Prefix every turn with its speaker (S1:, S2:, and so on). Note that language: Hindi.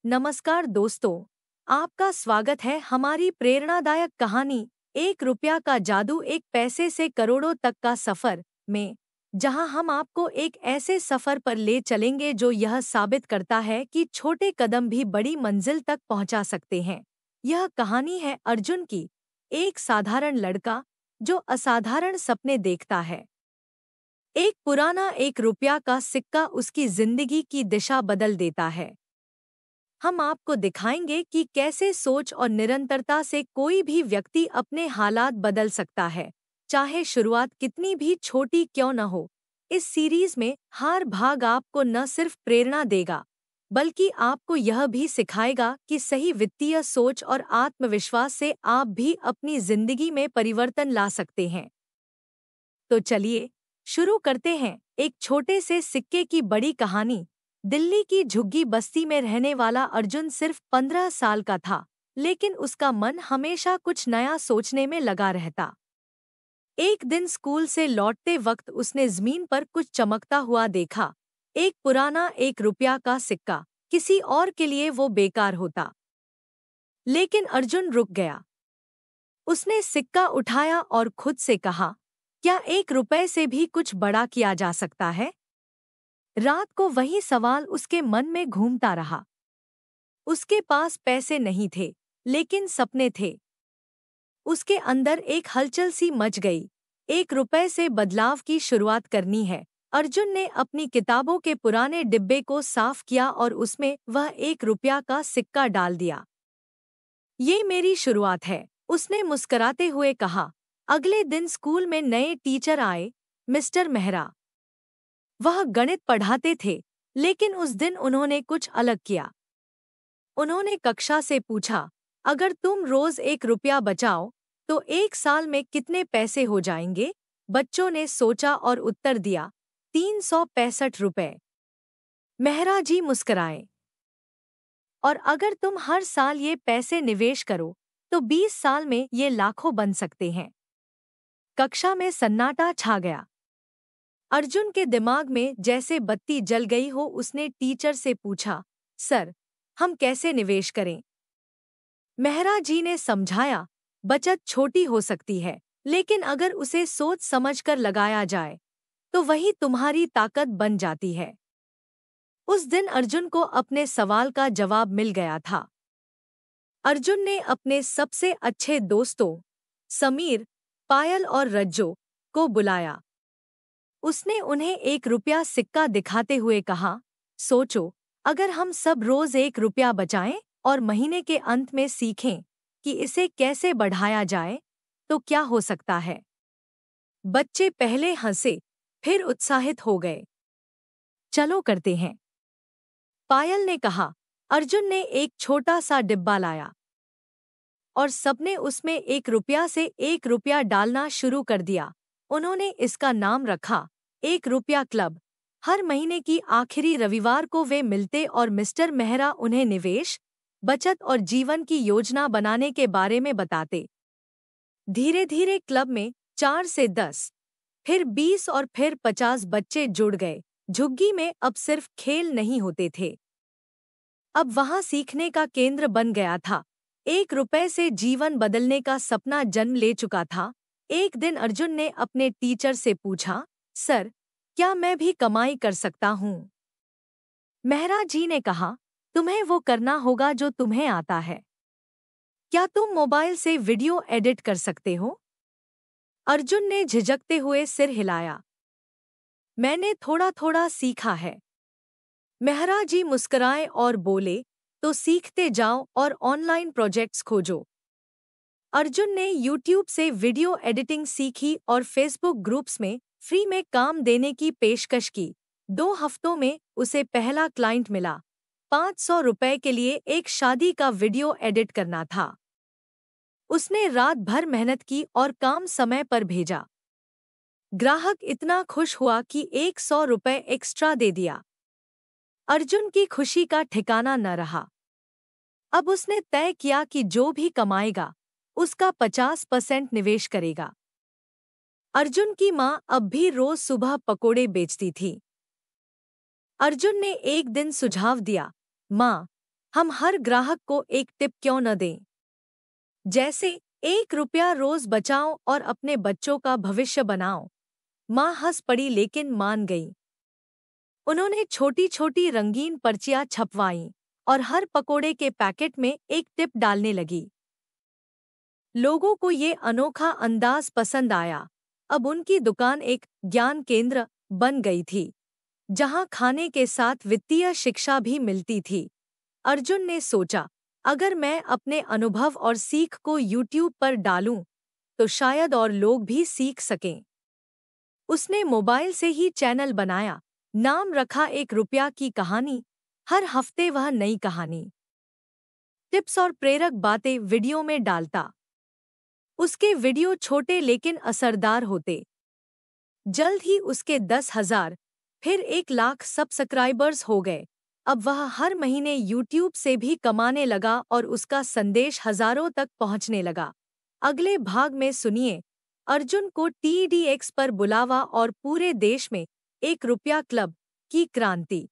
S1: नमस्कार दोस्तों, आपका स्वागत है हमारी प्रेरणादायक कहानी एक रुपया का जादू एक पैसे से करोड़ों तक का सफर में, जहां हम आपको एक ऐसे सफर पर ले चलेंगे जो यह साबित करता है कि छोटे कदम भी बड़ी मंजिल तक पहुंचा सकते हैं। यह कहानी है अर्जुन की, एक साधारण लड़का जो असाधारण सपने देखता है। एक पुराना एक रुपया का सिक्का उसकी जिंदगी की दिशा बदल देता है। हम आपको दिखाएंगे कि कैसे सोच और निरंतरता से कोई भी व्यक्ति अपने हालात बदल सकता है, चाहे शुरुआत कितनी भी छोटी क्यों न हो। इस सीरीज में हर भाग आपको न सिर्फ प्रेरणा देगा, बल्कि आपको यह भी सिखाएगा कि सही वित्तीय सोच और आत्मविश्वास से आप भी अपनी जिंदगी में परिवर्तन ला सकते हैं। तो चलिए शुरू करते हैं। एक छोटे से सिक्के की बड़ी कहानी। दिल्ली की झुग्गी बस्ती में रहने वाला अर्जुन सिर्फ 15 साल का था, लेकिन उसका मन हमेशा कुछ नया सोचने में लगा रहता। एक दिन स्कूल से लौटते वक्त उसने जमीन पर कुछ चमकता हुआ देखा, एक पुराना एक रुपया का सिक्का। किसी और के लिए वो बेकार होता, लेकिन अर्जुन रुक गया। उसने सिक्का उठाया और खुद से कहा, क्या 1 रुपए से भी कुछ बड़ा किया जा सकता है? रात को वही सवाल उसके मन में घूमता रहा। उसके पास पैसे नहीं थे, लेकिन सपने थे। उसके अंदर एक हलचल सी मच गई। 1 रुपए से बदलाव की शुरुआत करनी है। अर्जुन ने अपनी किताबों के पुराने डिब्बे को साफ किया और उसमें वह 1 रुपया का सिक्का डाल दिया। ये मेरी शुरुआत है, उसने मुस्कराते हुए कहा। अगले दिन स्कूल में नए टीचर आए, मिस्टर मेहरा। वह गणित पढ़ाते थे, लेकिन उस दिन उन्होंने कुछ अलग किया। उन्होंने कक्षा से पूछा, अगर तुम रोज 1 रुपया बचाओ, तो 1 साल में कितने पैसे हो जाएंगे? बच्चों ने सोचा और उत्तर दिया, 365 रुपए। मेहरा जी मुस्कराए। और अगर तुम हर साल ये पैसे निवेश करो, तो 20 साल में ये लाखों बन सकते हैं। कक्षा में सन्नाटा छा गया। अर्जुन के दिमाग में जैसे बत्ती जल गई हो। उसने टीचर से पूछा, सर, हम कैसे निवेश करें? मेहरा जी ने समझाया, बचत छोटी हो सकती है, लेकिन अगर उसे सोच समझकर लगाया जाए, तो वही तुम्हारी ताकत बन जाती है। उस दिन अर्जुन को अपने सवाल का जवाब मिल गया था। अर्जुन ने अपने सबसे अच्छे दोस्तों समीर, पायल और रज्जो को बुलाया। उसने उन्हें 1 रुपया सिक्का दिखाते हुए कहा, सोचो, अगर हम सब रोज 1 रुपया बचाएं और महीने के अंत में सीखें कि इसे कैसे बढ़ाया जाए, तो क्या हो सकता है? बच्चे पहले हंसे, फिर उत्साहित हो गए। चलो करते हैं, पायल ने कहा। अर्जुन ने एक छोटा सा डिब्बा लाया और सबने उसमें 1 रुपया से 1 रुपया डालना शुरू कर दिया। उन्होंने इसका नाम रखा, 1 रुपया क्लब। हर महीने की आखिरी रविवार को वे मिलते और मिस्टर मेहरा उन्हें निवेश, बचत और जीवन की योजना बनाने के बारे में बताते। धीरे धीरे क्लब में 4 से 10, फिर 20 और फिर 50 बच्चे जुड़ गए। झुग्गी में अब सिर्फ खेल नहीं होते थे, अब वहां सीखने का केंद्र बन गया था। 1 रुपए से जीवन बदलने का सपना जन्म ले चुका था। एक दिन अर्जुन ने अपने टीचर से पूछा, सर, क्या मैं भी कमाई कर सकता हूँ? मेहरा जी ने कहा, तुम्हें वो करना होगा जो तुम्हें आता है। क्या तुम मोबाइल से वीडियो एडिट कर सकते हो? अर्जुन ने झिझकते हुए सिर हिलाया। मैंने थोड़ा थोड़ा सीखा है। मेहरा जी मुस्कुराए और बोले, तो सीखते जाओ और ऑनलाइन प्रोजेक्ट्स खोजो। अर्जुन ने YouTube से वीडियो एडिटिंग सीखी और फेसबुक ग्रुप्स में फ्री में काम देने की पेशकश की। 2 हफ्तों में उसे पहला क्लाइंट मिला। 500 रुपए के लिए एक शादी का वीडियो एडिट करना था। उसने रात भर मेहनत की और काम समय पर भेजा। ग्राहक इतना खुश हुआ कि 100 रुपए एक्स्ट्रा दे दिया। अर्जुन की खुशी का ठिकाना न रहा। अब उसने तय किया कि जो भी कमाएगा, उसका 50% निवेश करेगा। अर्जुन की माँ अब भी रोज सुबह पकोड़े बेचती थी। अर्जुन ने एक दिन सुझाव दिया, माँ, हम हर ग्राहक को एक टिप क्यों न दें? जैसे 1 रुपया रोज बचाओ और अपने बच्चों का भविष्य बनाओ। माँ हंस पड़ी लेकिन मान गई। उन्होंने छोटी छोटी रंगीन पर्चियां छपवाईं और हर पकोड़े के पैकेट में एक टिप डालने लगी। लोगों को ये अनोखा अंदाज पसंद आया। अब उनकी दुकान एक ज्ञान केंद्र बन गई थी, जहां खाने के साथ वित्तीय शिक्षा भी मिलती थी। अर्जुन ने सोचा, अगर मैं अपने अनुभव और सीख को YouTube पर डालूं, तो शायद और लोग भी सीख सकें। उसने मोबाइल से ही चैनल बनाया, नाम रखा 1 रुपया की कहानी। हर हफ्ते वह नई कहानी, टिप्स और प्रेरक बातें वीडियो में डालता। उसके वीडियो छोटे लेकिन असरदार होते। जल्द ही उसके 10,000, फिर 1 लाख सब्सक्राइबर्स हो गए। अब वह हर महीने YouTube से भी कमाने लगा और उसका संदेश हजारों तक पहुंचने लगा। अगले भाग में सुनिए अर्जुन को TEDx पर बुलावा और पूरे देश में 1 रुपया क्लब की क्रांति।